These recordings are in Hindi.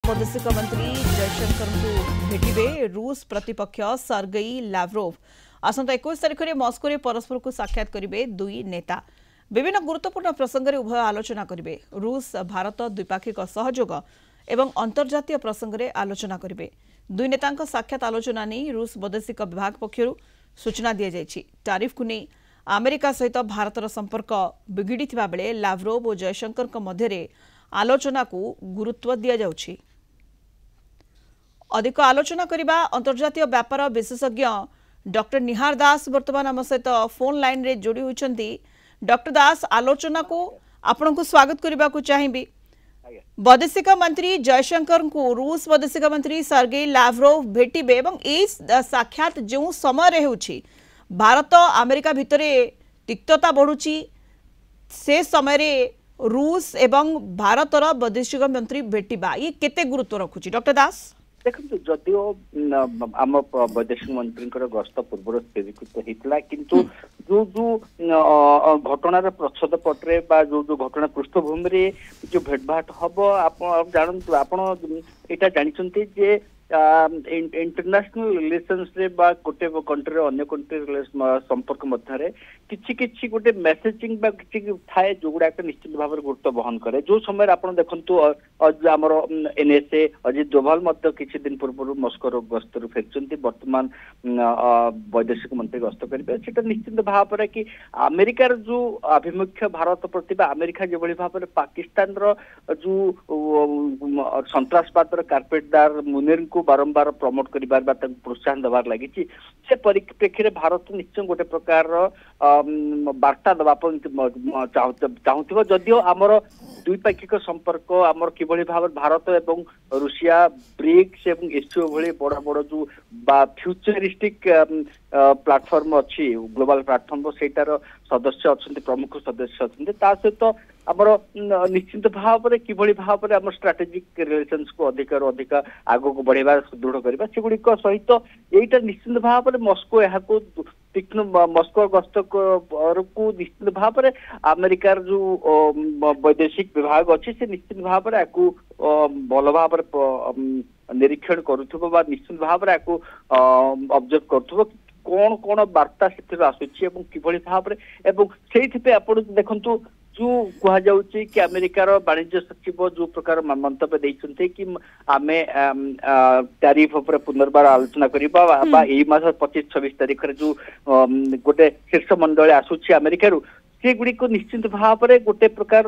ବୈଦେଶିକ ମନ୍ତ୍ରୀ ଜୟଶଙ୍କରଙ୍କୁ ଭେଟିବେ रूस प्रतिपक्ष सर्गेई लाव्रोव आसंता 21 तारिखରେ मस्कोରେ परस्परକୁ साक्षात करिवे दुई नेता विभिन्न गुरुत्वपूर्ण प्रसंग में उभय आलोचना करिवे रूस भारत द्विपाक्षिक सहयोग एवं अंतर्जातीय प्रसंग में आलोचना करिवे दुई नेतांक साक्षात आलोचना नहीं रूस वैदेशिक विभाग पक्षरु सूचना दी जाइछि टैरिफ को नहीं अमेरिका सहित भारतर संपर्क बिगिड़िथिबा बेले लाव्रोव और जयशंकर मध्य आलोचना को गुरुत्व दि जाउछि अधिक आलोचना करिबा अंतर्जातीय व्यापार विशेषज्ञ डॉक्टर निहार दास वर्तमान आम सहित फोन लाइन रे जोड़ी होइछंती डॉक्टर दास आलोचना को आपण को स्वागत करबा को चाहिबी वैदेशिक मंत्री जयशंकर को रूस वैदेशिक मंत्री सर्गेई लाव्रोव भेटिबे एवं ए साक्षात जो समय रे होछि भारत अमेरिका भितरे तिक्तता बढ़ुछि से समय रे रूस एवं भारतर वैदेशिक मंत्री भेटिबा ये केते गुरुत्व रखुछि डॉक्टर दास देखो जदिओ आम वैदेशिक मंत्री गस्त पूर्व स्थिरीकृत होता किंतु जो जो घटनार प्रच्छद पटरे जो जो घटना पृष्ठभूमि जो भेटभाट हम आप जानतु आपण एटा जानिछन्ती जे इंटरनेशनल रिलेशंस रे बा गोटे कंट्री अन्य कंट्री संपर्क मध्य किछि किछि गोटे मेसेजिंग बा किछि थाए जोगुडा निश्चित भाव गुरुत्व वहन करे जो समय आपण देखंतु हमर एनएसए अजित डोभाल मध्य किछि दिन पूर्व मस्को गस्तरु फेरचंती वर्तमान वैदेशिक मंत्री गस्त करिबे सेटा निश्चित भाव रे कि अमेरिकार जो आभिमुख्य भारत प्रति बा अमेरिका जेभଳି भाव पाकिस्तान रो जो सन्त्रासवाद कार्पेटदार मुनीर को बारंबार प्रमोट करिबार बा प्रोत्साहन देवार लगी से परिप्रेक्षी में भारत निश्चय गोटे प्रकार वार्ता दबा चाहूथिबो जदिओ आमर द्विपाक्षिक संपर्क आमर किभଳି भाव भारत एवं रूसिया ब्रिक्स एवं एससीओ भଳି बड़ बड़ जो फ्यूचरिस्टिक प्लेटफॉर्म अच्छी ग्लोबल प्लेटफॉर्म सेटार सदस्य अच्छा प्रमुख सदस्य अच्छा ता सहित आमर निश्चित भाव में किभଳି भाव में आम स्ट्राटेजिक रिलेशंस को अधिक अधिक आगो को बढ़ेबा सुदृढ़ करबा सेगुड़िक सहित एटा निश्चित भाव में मस्को यहाँ को तीक्ष्ण मस्को गस्त को निश्चित भाव में अमेरिकार जो वैदेशिक विभाग अच्छी से निश्चित भाव में भल भाव निरीक्षण करुथबो बा निश्चित भाव में ऑब्जर्व करुथबो कौन कौन वार्ता से आसुची एवं किभଳି भाव एवं से आपण देखंतु जो कह जाउची कि अमेरिकार वाणिज्य सचिव जो प्रकार मंतव्य देइछन्ते कि आमे टैरिफ ऊपर पुनर्बार आलोचना करिबा बा एई मास 25-26 तारिख रे जो गोटे शीर्ष मंडल आसुची अमेरिकार से गुडी को निश्चित भाव में गोटे प्रकार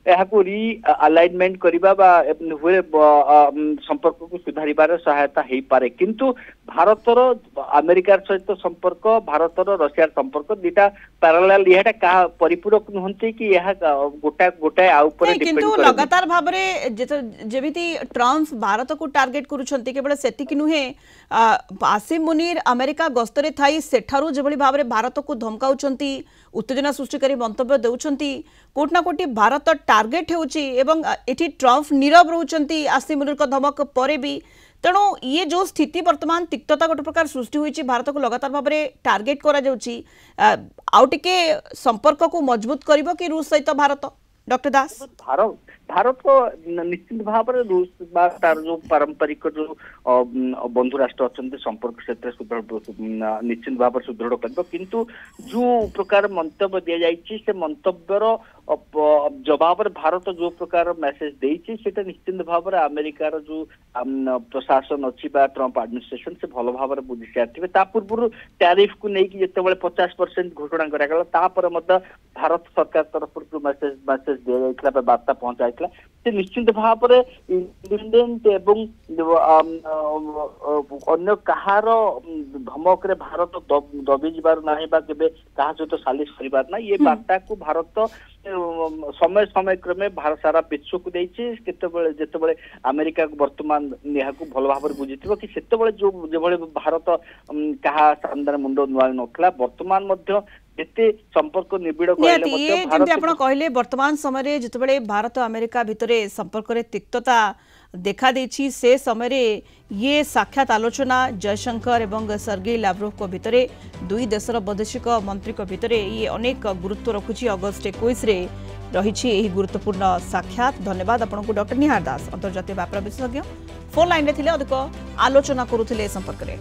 यहाँ री अलाइनमेंट करबा बा हुए संपर्क को सुधारिबार सहायता हो पारे किंतु भारतर अमेरिकार सहित संपर्क भारतर रशियार संपर्क दुटा पैरेलल यहाँ का परिपूरक नुहंती कि यह गोटा गोटा आ ऊपर किंतु लगातार भाव में जेमिति ट्रम्प भारत को टार्गेट करूछंती केवल सेतिक नुहे आसिम मुनीर अमेरिका गस्तरे थाई सेठारु जेभଳି भाव में भारत को धमकाउछंती उत्तेजना सृष्टिकारी मंतव्य देउछंती कोट ना कोटी भारत टार्गेट होउची एवं एठी ट्रम्प नीरव रहउछंती आसिम मुनीर को धमक परे भी तेणु ये जो स्थिति वर्तमान तिक्तता गोटे प्रकार सृष्टि होइची भारत को लगातार भाव में टार्गेट करा जाउची आउ टिके संपर्क को मजबूत करिवो कि रूस सहित भारत डॉक्टर दास भारत निश्चित भाव में रूस तार जो पारंपरिक जो बंधु राष्ट्र अच्छा संपर्क क्षेत्र सुदृढ़ निश्चित भाव में सुदृढ़ कर किंतु जो प्रकार मंतव्य दि जाइए से मंतव्यर जवाब भारत जो प्रकार मेसेज देइछि सेटा निश्चित भाव में अमेरिकार जो प्रशासन अच्छी ट्रम्प एडमिनिस्ट्रेशन से भल भाव में बुझी सारी ता पूर्व टैरिफ को लेकिन जिते 50% घोषणा करागला भारत सरकार तरफ जो मेसेज दि जाइए वार्ता पहुंचाई से निश्चित भाव में इंडिपेंडेंट एवं अन्य कहार धमक रे भारत दबी जीवार ना क्या सहित सालिश कर ना ये वार्ता को भारत समय समय क्रमे भारत सारा विश्व को जिते अमेरिका वर्तमान यहाँ को भल भाव बुझी कि से जो भारत क्या सामने मुंड नुआ नथिला वर्तमान एते संपर्क निबिड़ कहले वर्तमान समय जिते भारत अमेरिका भितर संपर्क रे तिक्तता देखा देछि से समय ये साक्षात आलोचना जयशंकर एवं सर्गेई लाव्रोव को भितरे दुई देशर वैदेशिक मंत्री को भितरे ये अनेक गुरुत्व रखुछि। अगस्ट 21 रे रही गुरुत्वपूर्ण साक्षात। धन्यवाद आपको डॉक्टर निहार दास, अंतर्जातीय व्यापार विशेषज्ञ, फोन लाइन में अधिक आलोचना करुले संपर्क में।